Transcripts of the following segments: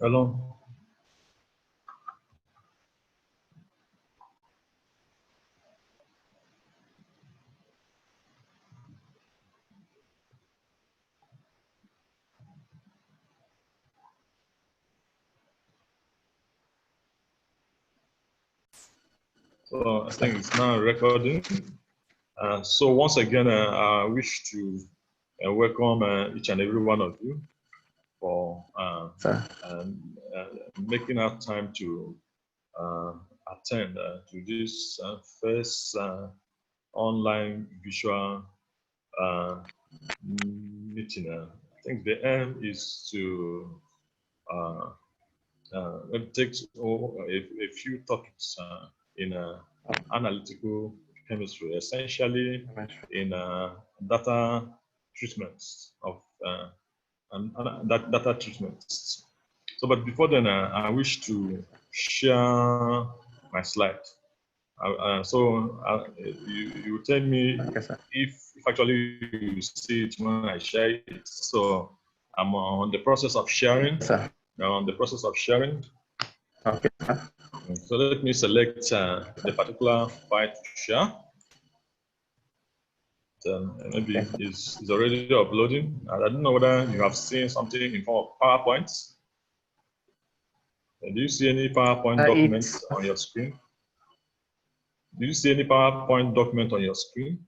Hello. So I think it's now recording. So once again, I wish to welcome each and every one of you for making out time to attend to this first online visual meeting. I think the aim is to take a few topics in analytical chemistry, essentially in data treatments of data treatments. So, but before then, I wish to share my slide. You tell me if actually you see it when I share it. So I'm on the process of sharing. Now on the process of sharing. Okay. So let me select the particular file to share. Maybe it's already uploading. I don't know whether you have seen something in form of PowerPoint. Do you see any PowerPoint documents on your screen? Do you see any PowerPoint document on your screen?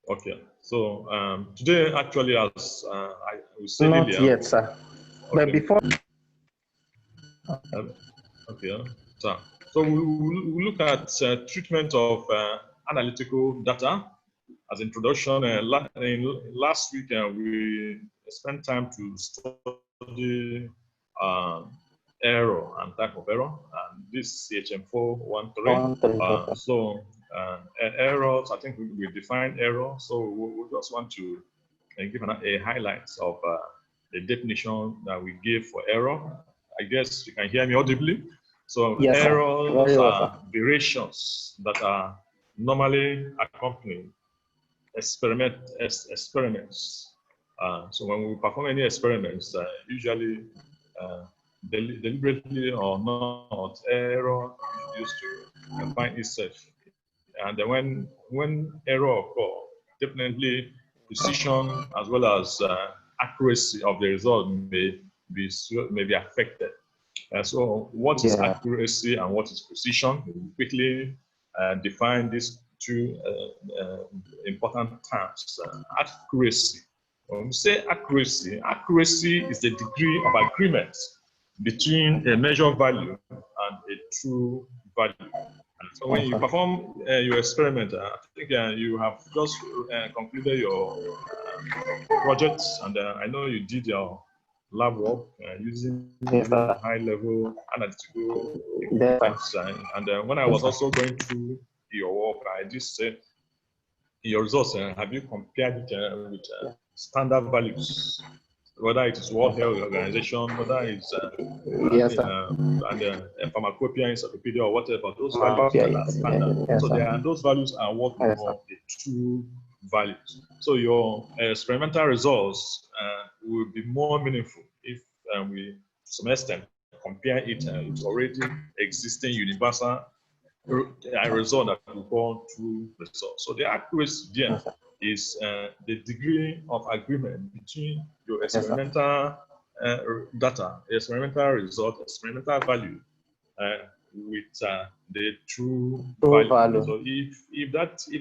Okay. So today, actually, as I will say not earlier. Not yet, sir. Okay. But before. Okay. So we'll look at treatment of analytical data as introduction. Last week, we spent time to study error and type of error, and this CHM413. Errors, I think we defined error, so we just want to give a highlight of the definition that we gave for error. I guess you can hear me audibly. So yes, errors are variations that are normally accompanied experiments. So when we perform any experiments, usually deliberately or not, error is used to find itself. And then when error occurs, definitely precision as well as accuracy of the result may be affected. So what is accuracy and what is precision? We quickly define these two important terms. Accuracy. When we say accuracy, accuracy is the degree of agreement between a measured value and a true value. So when you perform your experiment, I think you have just concluded your project, and I know you did your lab work using high-level analytical equipment. And when I was also going through your work, I just said, your results, have you compared it with standard values? Whether it is World Health Organization, whether it's and a pharmacopoeia encyclopedia or whatever, those values are standard. So those values are what we call the true values. So your experimental results will be more meaningful if we, to some extent, compare it with already existing universal result that we call true result. So the accuracy there is the degree of agreement between your experimental data, experimental result, experimental value with the true value. So if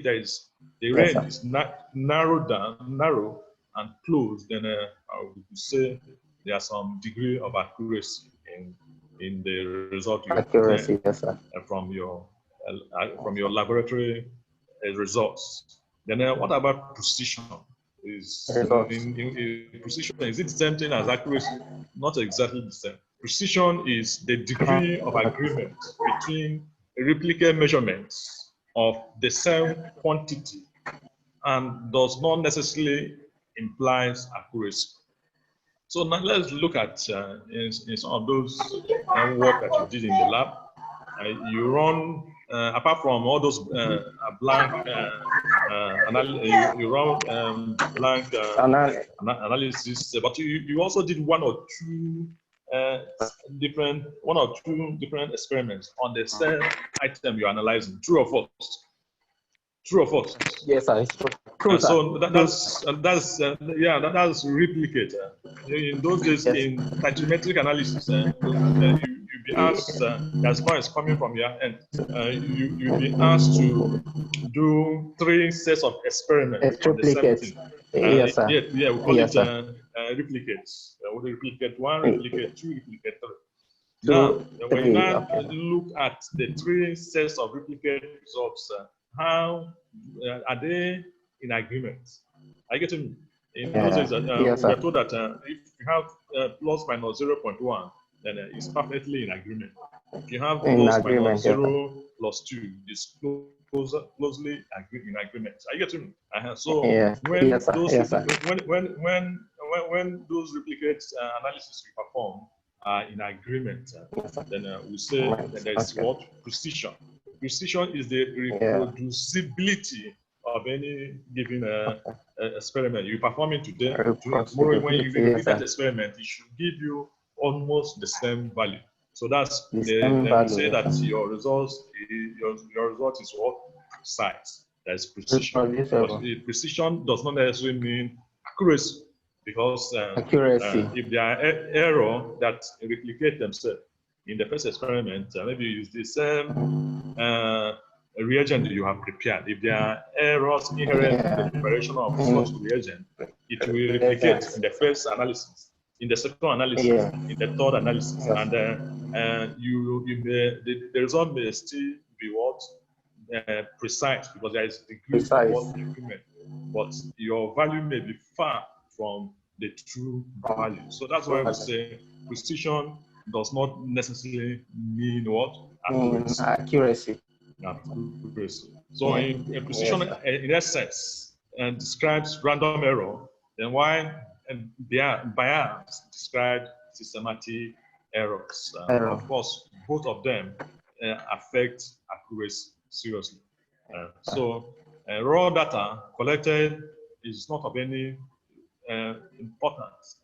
there is the range is narrow and close, then I would say there's some degree of accuracy in the result you obtain from your laboratory results. Then what about precision? Precision, is it the same thing as accuracy? Not exactly the same. Precision is the degree of agreement between replicate measurements of the same quantity and does not necessarily implies accuracy. So now let's look at in some of those work that you did in the lab. you run, apart from all those blank you run blank analysis, but you also did one or two different experiments on the same item you're analyzing. True or false? True or false? Yes, sir. It's true. True, sir. So that's replicate. In those days, Yes. in trigonometric analysis, you'll be asked, as far as coming from your end, you'll be asked to do 3 sets of experiments on the same thing. Yes, sir. Yeah, we call Yes, it replicates. Replicate 1, replicate 2, replicate 3. Now, when you now look at the 3 sets of replicate results, how are they in agreement? I get to in those days, Yes, we are told that if you have plus minus 0.1, then it's perfectly in agreement. If you have plus minus 0 plus 2, it's closely in agreement. I get to so when those replicate analysis we perform are in agreement, then we say that there is what? Precision. Precision is the reproducibility of any given experiment. You perform it today, tomorrow when you repeat that experiment, it should give you almost the same value. So that's we say that your result is what? Precise. That's precision. But precision does not necessarily mean accuracy, because if there are errors that replicate themselves in the first experiment, maybe you use the same reagent you have prepared. If there are errors inherent in the preparation of such reagent, it will replicate in the first analysis, in the second analysis, in the third analysis, and the result may still be what? Precise, because there is degrees of agreement, but your value may be far from the true value. So that's why we say precision does not necessarily mean what? Accuracy. So in precision, in essence, describes random error, then why bias describe systematic errors. Of course, both of them affect accuracy seriously. So raw data collected is not of any importance.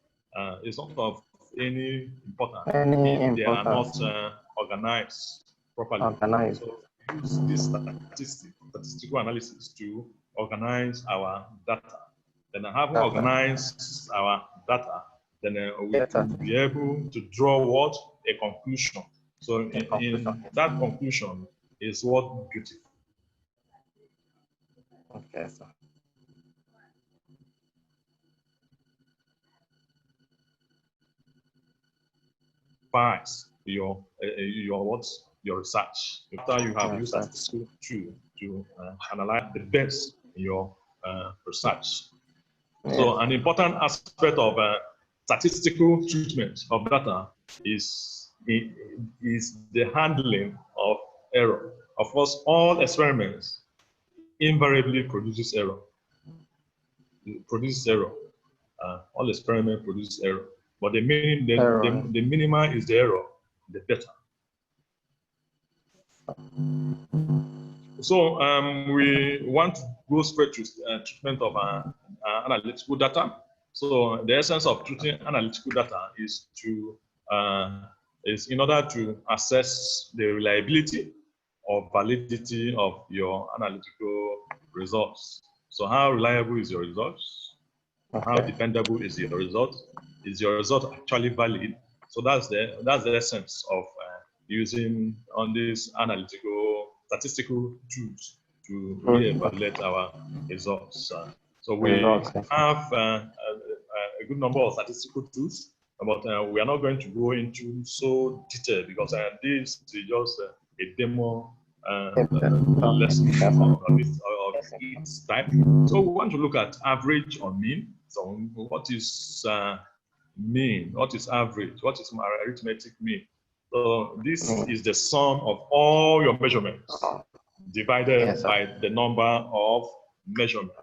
It's not of any importance if they are not organized properly. So we use this statistical analysis to organize our data. Then having organized our data, then we will be able to draw what? A conclusion. So in that conclusion is what? Beautiful. Okay, sir. Bias your what? Your research. After you have used statistical tool to analyze the best in your research. So an important aspect of statistical treatment of data is the handling of error. Of course, all experiments invariably produces error. All experiments produce error, but the minima is the error, the better. So we want to go straight to treatment of analytical data. So the essence of treating analytical data is in order to assess the reliability or validity of your analytical results. So how reliable is your results? How dependable is your result? Is your result actually valid? So that's the essence of using on these analytical statistical tools to really evaluate our results. So we have a good number of statistical tools, but we are not going to go into so detail because this is just a demo lesson of its type. So we want to look at average or mean. So what is mean? What is average? What is my arithmetic mean? So this is the sum of all your measurements divided by the number of measurements.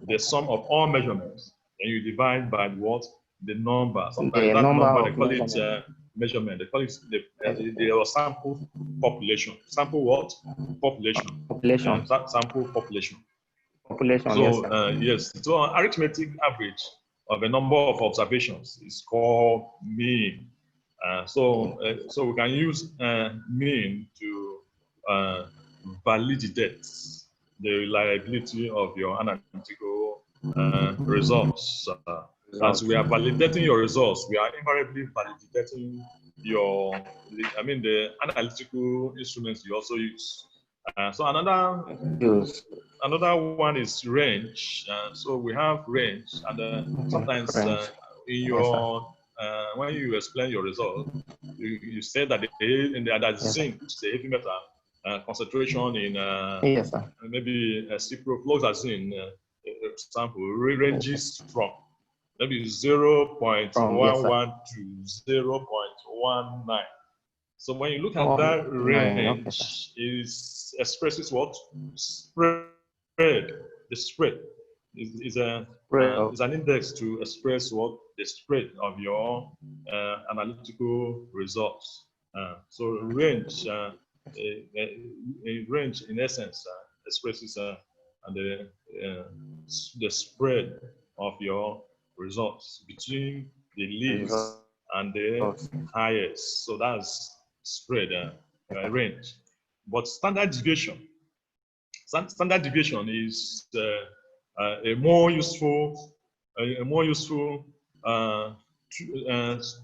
The sum of all measurements, and you divide by what? The number. Sometimes that number they call it measurement. They call it the sample population. Sample what? Population. Population. Sample population. Population. So Yes. yes. So arithmetic average of a number of observations is called mean. So we can use mean to validate the reliability of your analytical results. As we are validating your results, we are invariably validating the analytical instruments you also use. So another one is range. So we have range, and sometimes in your when you explain your result, you say that that zinc, the heavy metal concentration in maybe ciprofloxacin sample ranges from maybe 0.11 to 0.19. So when you look at that range, it expresses what? Spread. The spread is an index to express what? The spread of your analytical results. So range, a range in essence expresses the spread of your results between the least and the highest. So that's spread range. But standard deviation is a more useful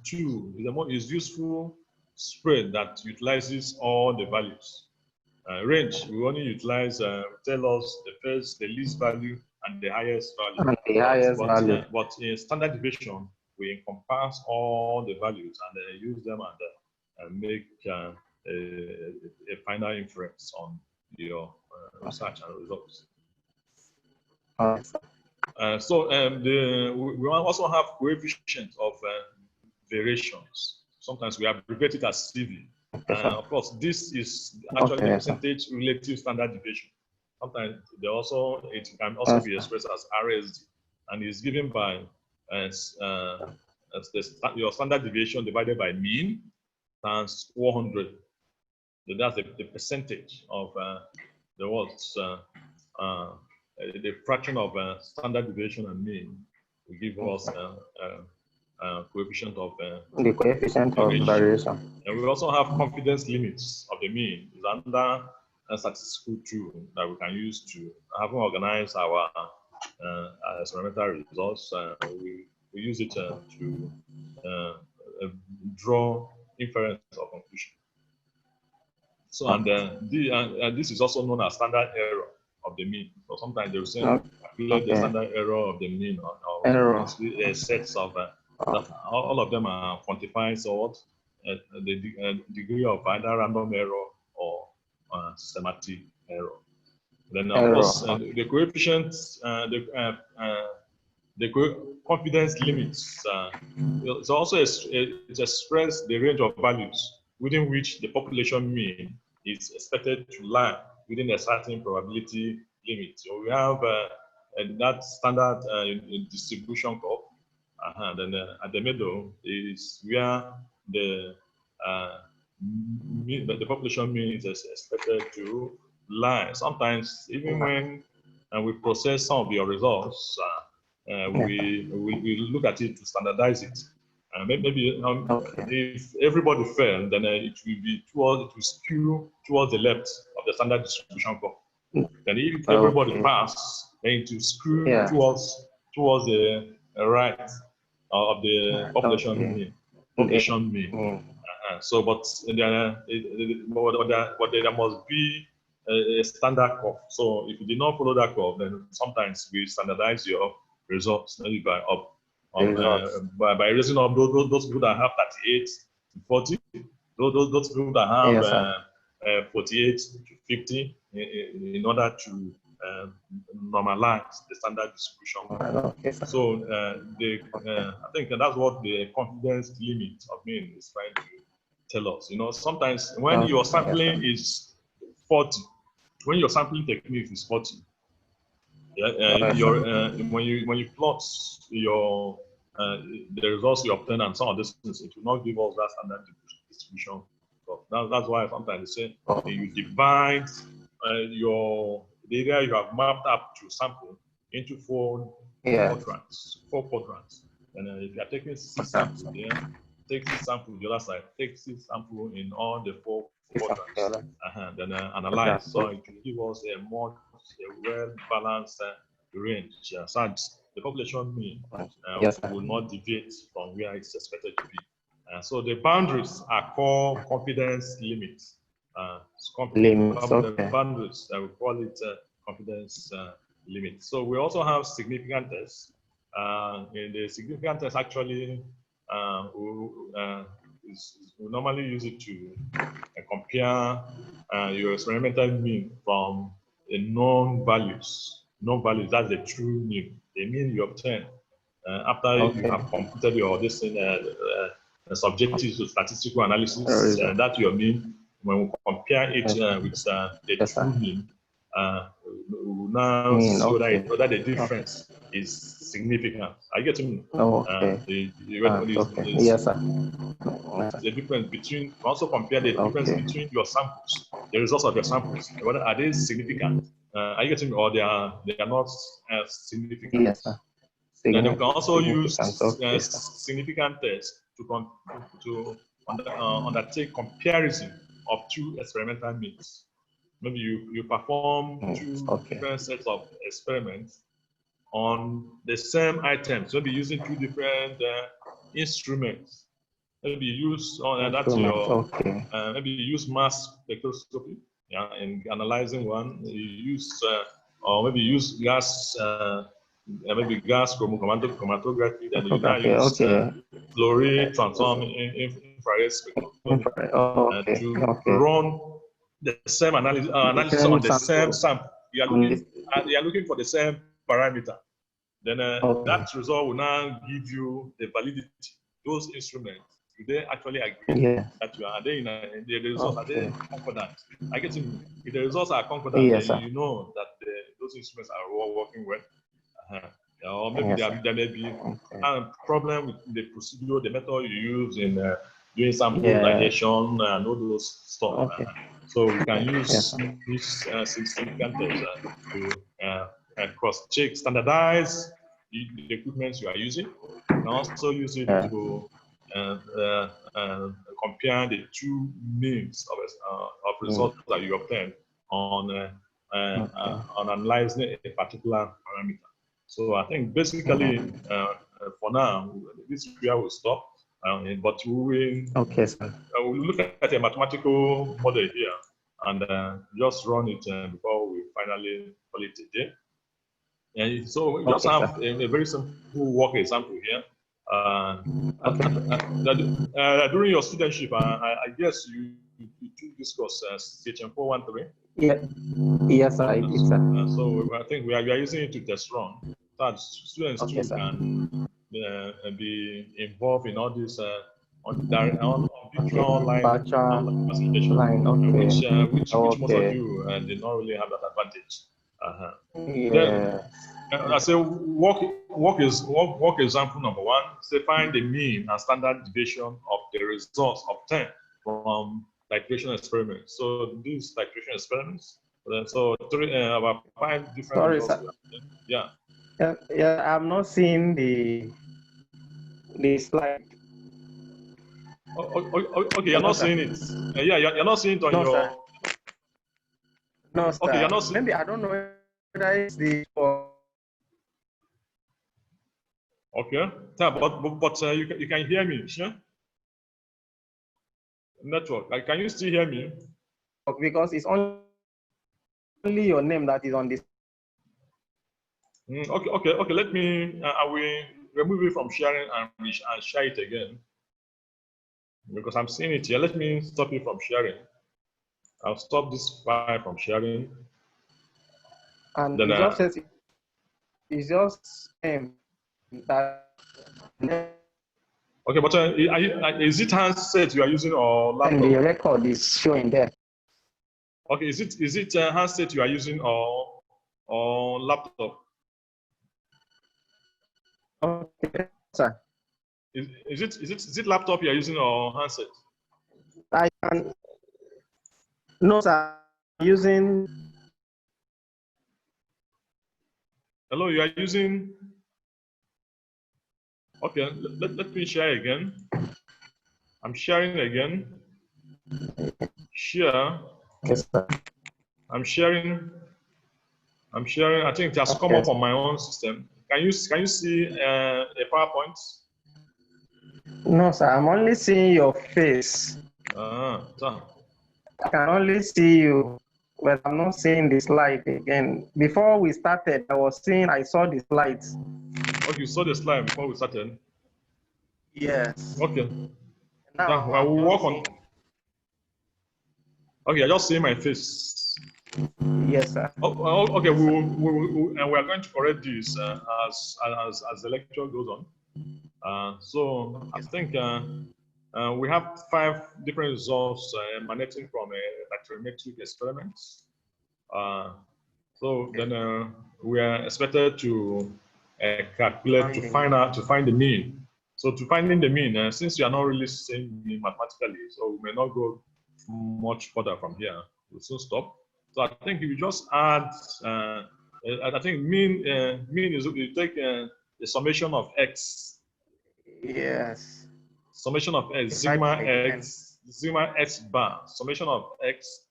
tool. Is useful spread that utilizes all the values. Range, we only utilize tell us the least value and the highest value. But in standard deviation, we encompass all the values and use them and make a final inference on your research and results. We also have coefficient of variations. Sometimes we abbreviate it as CV. Of course, this is actually the percentage relative standard deviation. Sometimes it can also be expressed as RSD, and is given by your standard deviation divided by mean times 400. So that's the percentage of the fraction of standard deviation and mean will give us coefficient of the coefficient of variation. And we also have confidence limits of the mean. Is under a statistical tool that we can use to having organized our experimental results. We use it to draw inference or conclusion. So and this is also known as standard error of the mean. So sometimes they will say calculate the standard error of the mean or sets of all of them are quantified. So what the degree of either random error or systematic error. Then of course the coefficients, the confidence limits. It's also it expresses the range of values within which the population mean is expected to lie within a certain probability limit. So we have that standard distribution curve. Then at the middle is where the population mean is expected to lie. Sometimes even when we process some of your results, we look at it to standardize it. Maybe if everybody failed, then it will skew towards the left of the standard distribution curve. Then if everybody passed, then it will skew towards the right of the population mean. So, but there must be a standard curve. So if you did not follow that curve, then sometimes we standardize your results maybe by raising up those people that have 38 to 40, those people that have 48 to 50 in order to normalize the standard distribution. So I think that's what the confidence limit of mean is trying to tell us. Sometimes when your sampling is 40, when your sampling technique is 40, when you plot your the results you obtain and some of these things, it will not give us that standard distribution. So that's why sometimes they say you divide the area you have mapped up to sample into four quadrants. And if you are taking 6 samples here, take 6 samples the other side, take 6 samples in all the 4 quadrants, then analyze. So it will give us a well-balanced range. So the population mean will not deviate from where it's expected to be. So the boundaries are called confidence limits. The boundaries, we call it confidence limit. So we also have significant tests. In the significant test, actually, we normally use it to compare your experimental mean from a known values. Known values, that's the true mean. The mean you obtain after you have completed your subjective to statistical analysis. That's your mean. When we compare it with the true mean, we will now see whether the difference is significant. I get me. Yes, sir. The difference between, also compare the difference between your samples, the results of your samples, whether are they significant? Are you getting me, or they are not significant? Yes, sir. And you can also use significant tests to undertake comparison of 2 experimental means. Maybe you perform 2 different sets of experiments on the same items, maybe using 2 different instruments. Maybe you use maybe you use mass spectroscopy, in analyzing one. You use or maybe use gas, maybe gas chromatography. Then you now use Fourier transform infrared spectroscopy to run the same analysis on the same sample. You are looking for the same parameter. Then that result will now give you the validity. Those instruments, do they actually agree that you are the results are they concordant? I get to, if the results are concordant, then you know that those instruments are all working well. Or maybe there may be a problem with the procedure, the method you use in doing sample lineation and all those stuff. So we can use this significant test to cross-check, standardize the equipment you are using. You can also use it to compare the 2 means of results that you obtain on analyzing a particular parameter. So I think basically for now, this is where we'll stop. But we will look at a mathematical model here and just run it before we finally call it a day. And so we just have a very simple work example here. During your studentship, I guess you took this course, CHM 413. Yes, sir, I did, sir. So I think we are using it to test run. That students too can be involved in all this on virtual online facilitation, which most of you did not really have that advantage. Then I say work example number 1. Say find the mean and standard deviation of the results obtained from titration experiments. So these titration experiments. So about 5 different results. I'm not seeing the slide. Okay, you're not seeing it. You're not seeing it on your. No, sir. Okay, you're not seeing. Maybe I don't know whether it's the. Okay, but you can hear me, sure? Network. Can you still hear me? Because it's only your name that is on this. Okay. Let me. I will remove it from sharing and share it again because I'm seeing it here. Let me stop it from sharing. I'll stop this file from sharing. And then, it just says it's just that. Okay, but is it handset you are using or laptop? And the record is showing there. Okay, is it handset you are using or laptop? Okay, sir. Is it laptop you're using or handset? I can. No, sir. Using. Hello, you are using. Okay, let me share again. I'm sharing again. Share. Yes, sir. I'm sharing. I think it has come Okay. up on my own system. Can you see a PowerPoint? No, sir. I'm only seeing your face. So. I can only see you, but I'm not seeing the slide again. Before we started, I saw the slides. Okay, you saw the slide before we started. Yes. Okay. Now I I'm will just work on. seeing. Okay, I just see my face. Yes, sir. Okay, and we are going to correct this as the lecture goes on. So I think we have 5 different results emanating from a bacteriometric experiment. So then we are expected to calculate to find the mean. So to finding the mean, since you are not really saying mean mathematically, so we may not go much further from here. We'll soon stop. So I think if you just add, I think mean is you take the summation of x. Yes. Summation of x, sigma x bar, summation of x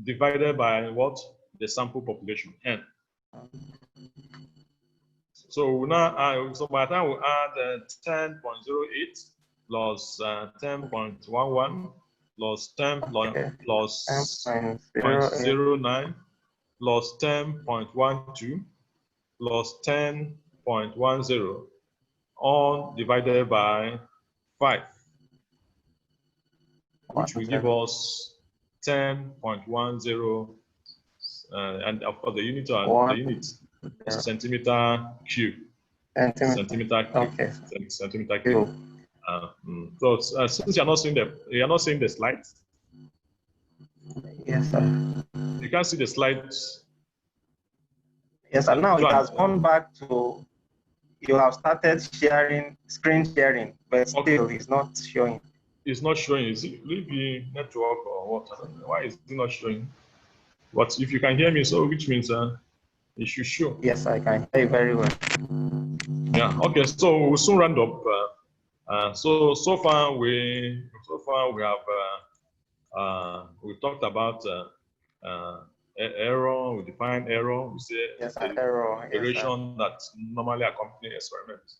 divided by what? The sample population, n. So now, so by the time we add 10.08 plus 10.11 plus 10 plus 0.09 plus 10.12 plus 10.10 all divided by 5, which will give us 10.10, and of course the unit is centimeter cube. Centimeter cube. Okay. Centimeter cube. So since you're not seeing the slides. Yes, sir. You can't see the slides. Yes, and now it has gone back to. You have started screen sharing, but still it's not showing. It's not showing. Is it maybe network or what? I don't know. Why is it not showing? But if you can hear me, so which means it should show. Yes, I can hear you very well. Yeah. Okay. So we'll soon round up. So far we have we talked about error. We define error. We say error. Variation that normally accompany experiments.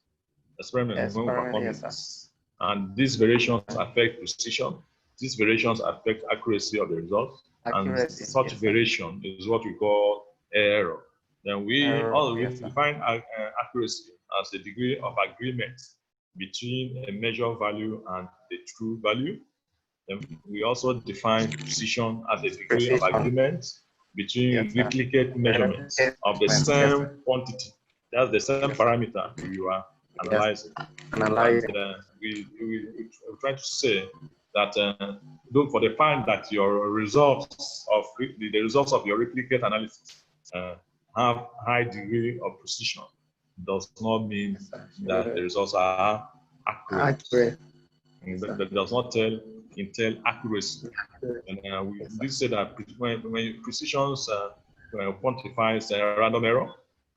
Experiments when we perform this. And these variations affect precision. These variations affect accuracy of the results. And such variation is what we call error. Then we define accuracy as the degree of agreement between a measured value and the true value. Then we also define precision as a degree of agreement between replicate measurements of the same quantity. That's the same parameter you are analyzing. And we're trying to say that look for the fact that your results of the results of your replicate analysis have high degree of precision does not mean that the results are accurate. That does not entail accuracy. And we did say that when precision quantifies random error,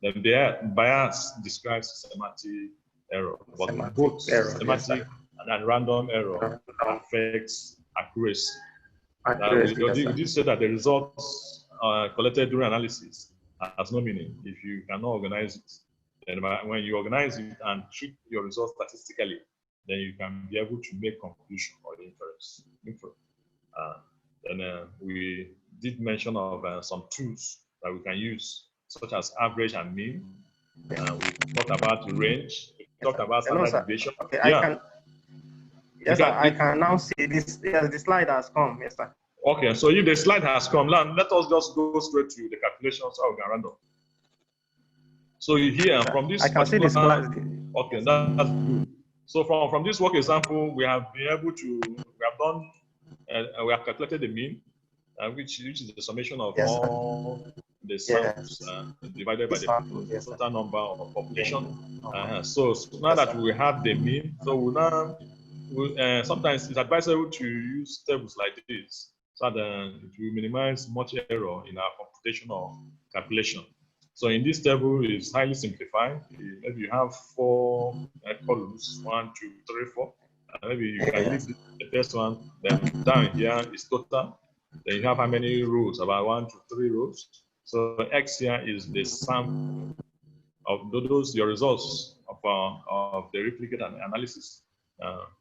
then the bias describes systematic error. But both systematic and random error affects accuracy. We did say that the results collected during analysis has no meaning if you cannot organize it. Then when you organize it and treat your results statistically, then you can be able to make conclusion or inference. Then we did mention of some tools that we can use, such as average and mean. We talked about the range. We talked about standard deviation. Okay, yeah. I can now see this. Yes, the slide has come. Yes, sir. Okay, so if the slide has come, now let us just go straight to the calculations so we can run up. So here from this, I can see the slide. Okay, that's good. So from this work example, we have been able to, we have calculated the mean, which is the summation of all the samples divided by the total number of population. So now that we have the mean, so we now sometimes it's advisable to use tables like this so that it will minimize much error in our computation of calculation. So in this table is highly simplified. Maybe you have 4 columns, 1, 2, 3, 4. Maybe you can leave the first one. Then down here is total. Then you have how many rows? About 1 to 3 rows. So X here is the sum of those your results of the replicate analysis.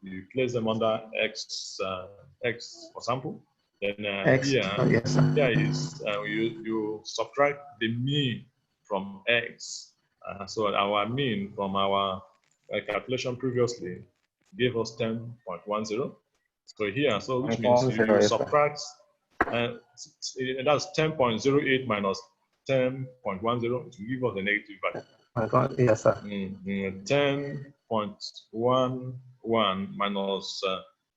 You place them under X X for sample. Then here is you subtract the mean from X. So our mean from our calculation previously gave us 10.10. So here, so which means you subtract, that's 10.08 minus 10.10 to give us a negative value. Yes, sir. 10.11 minus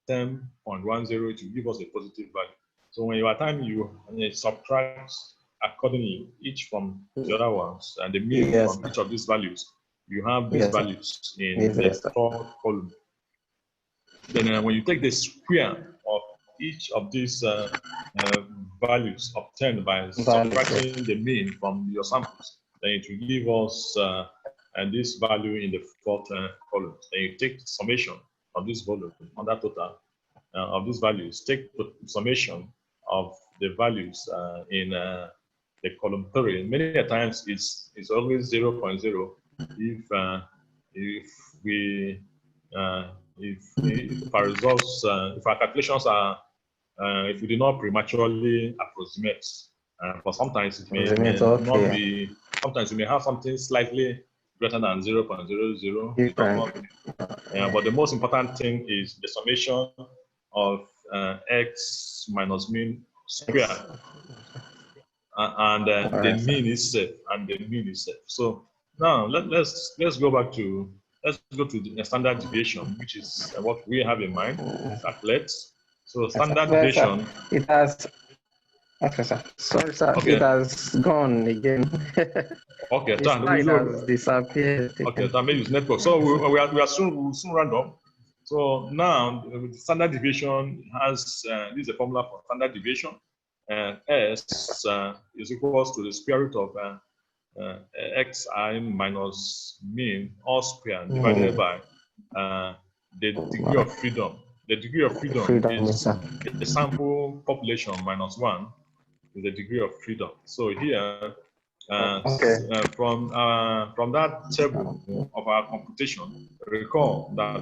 10.10 to give us a positive value. So when you are time, you subtract accordingly each from the other ones, and the mean from each of these values. You have these values in the third column. Then when you take the square of each of these values obtained by subtracting the mean from your samples, then it will give us and this value in the fourth column. Then you take summation of this volume under total of these values. Take the summation of the values in the column 3. Many times it's always 0.0 if our results, if our calculations are, if we do not prematurely approximate, but sometimes it may not be, sometimes we may have something slightly greater than 0.00. But the most important thing is the summation of X minus mean square. And the mean is safe, and the mean is safe. So now let's go back to the standard deviation, which is what we have in mind. Calculate. So standard deviation. It has. Okay, sir. Sorry, sir. Okay. It has gone again. Okay, it has disappeared. Okay, that may use network. So we'll soon round up. So now the standard deviation has this is a formula for standard deviation. S is equals to the square root of xi minus mean all square divided by the degree of freedom. The degree of freedom is the sample population minus 1 is the degree of freedom. So here, from that table of our computation, recall that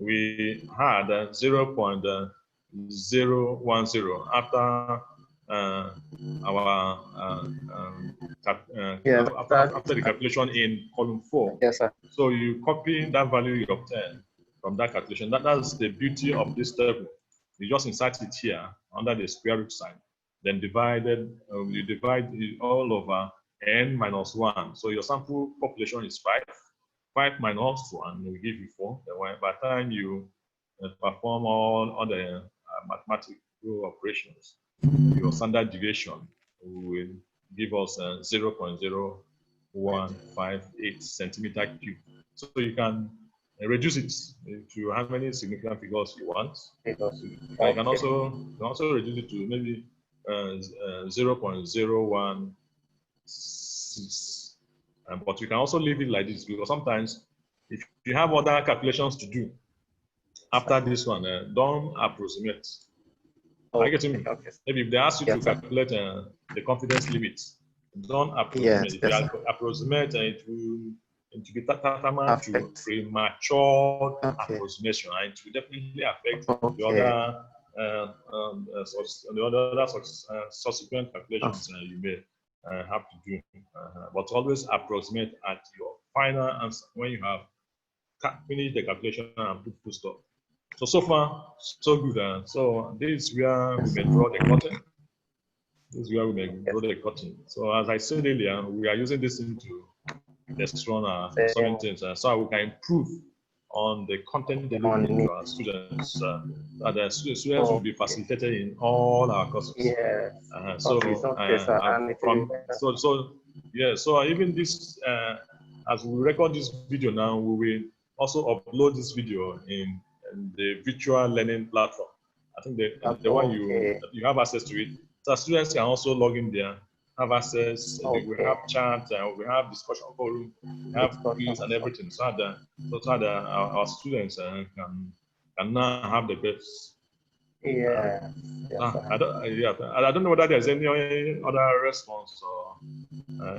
we had 0.010 after after the calculation in column 4. Yes, sir. So you copy that value you obtain from that calculation. That's the beauty of this table. You just insert it here under the square root sign, then you divide it all over n minus 1. So your sample population is 5. 5 minus 1 will give you 4. Then by the time you perform all the mathematical operations, your standard deviation will give us 0.0158 centimeter cube. So you can reduce it to how many significant figures you want. You can also reduce it to maybe 0.016. But you can also leave it like this, because sometimes if you have other calculations to do after this one, don't approximate. I get me. Maybe if they ask you to calculate the confidence limit, don't approximate. If you approximate, it will be tantamount to premature approximation, and it will definitely affect the other subsequent calculations you may have to do. But always approximate at your final answer when you have finished the calculation and put full stop. So far, so good. So this is where we may draw the curtain. This is where we may draw the curtain. So as I said earlier, we are using this thing to run some things so we can improve on the content On delivery me. to our students. That the students will be facilitated in all our courses. Yeah. So even this, as we record this video now, we will also upload this video in the virtual learning platform. I think the one you have access to it. So students can also log in there, have access. We have chat, we have discussion forum, we have quiz and everything. So that our students can now have the best. Yeah. I don't know whether there's any other response or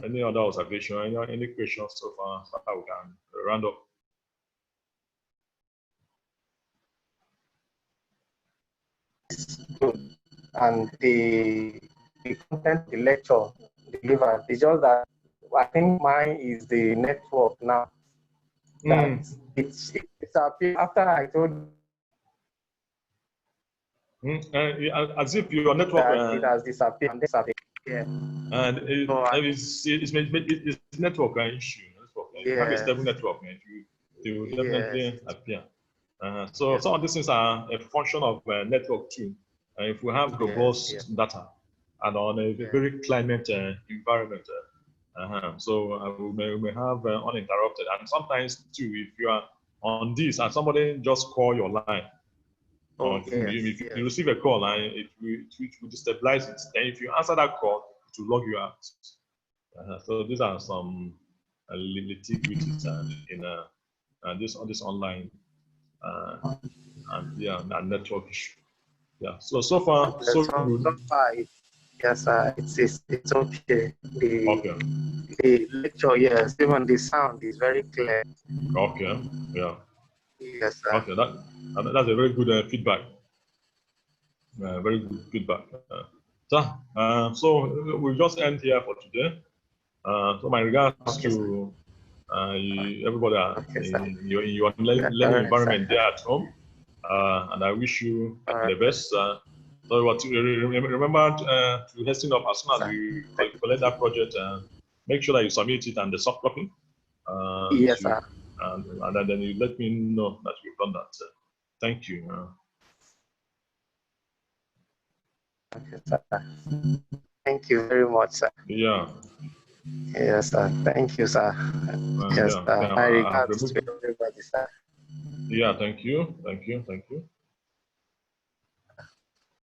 any other observation, any questions so far, so that we can round up. And the content, the lecture delivered, it's just that I think mine is the network now. That it's disappeared after I told. As if your network it has disappeared and disappeared. Yeah. And it's network issue. If you have a stable network, it will definitely appear. So some of these things are a function of network too. If we have robust data and on a very climate environment, so we may have uninterrupted. And sometimes too, if you are on this and somebody just call your line, if you receive a call and it will destabilize it, then if you answer that call, it will log you out. So these are some litigities in this online and network issue. Yeah. So far, so good. So far, yes, it's okay. The lecture, yes, even the sound is very clear. Okay. Yeah. Yes, sir. Okay. That's a very good feedback. Very good feedback. So we'll just end here for today. So my regards to everybody in your learning environment there at home, and I wish you the best. So remember to hasten up as soon as we collect that project. Make sure that you submit it and the soft copy. Yes, sir. And then you let me know that you've done that. Thank you. Okay, sir. Thank you very much, sir. Yeah. Yes, sir. Thank you, sir. Yes, sir. I regards to everybody, sir. Yeah, thank you.